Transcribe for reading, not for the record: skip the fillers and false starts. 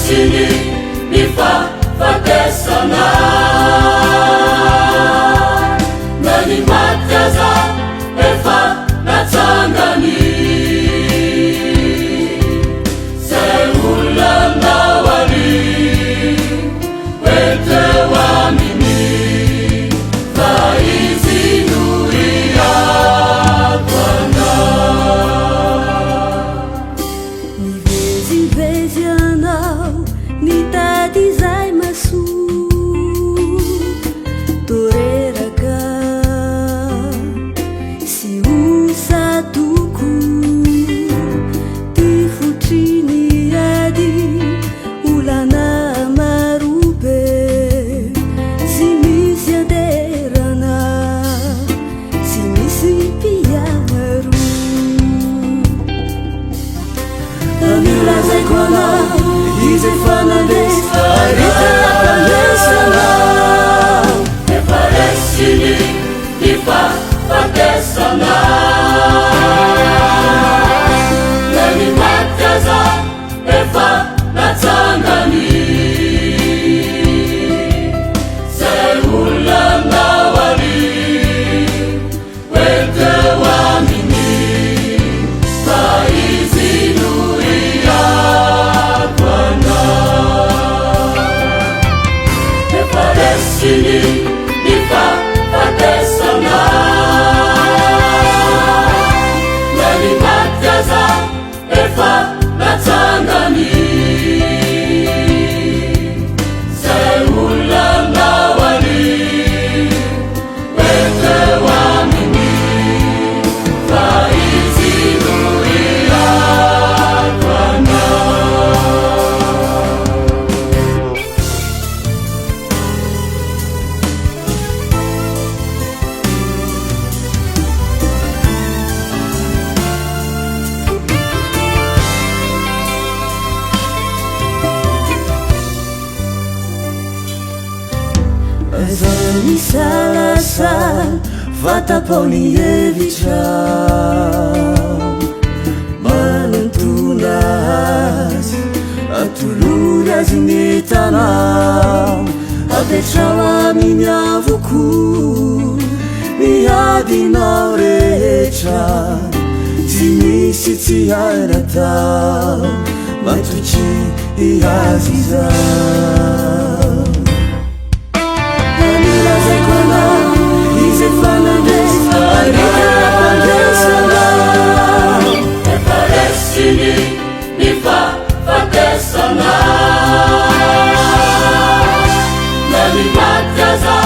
sini nifafatesana nanimatyaza efa natsangani seulanawali wete wamini faizinuria Bwana nivezivezianao nitadizay maso toreraka sy osatoko ty fotriny ady olana marobe sy misy aderana sy misy mpiaro amilazay koana izay fanandesa aritanapanesana efa resiny nifafatesana nanimatyaza efa natsangani seulanawali wete wamini faizinuria Bwana efa resiny nifafatesana nanimatyaza efa natsangani seulanawali wete wamini faizinuria Bwana azani salasal vataponi evitra manantona azy atolory azy netanao apetrao aminy avoko miadinao rehetra tsy misy tsy hainatao matoky iazy izao amilazay koana izay fanandesa aritanapanesana efa resiny nifafatesana nanimatyaza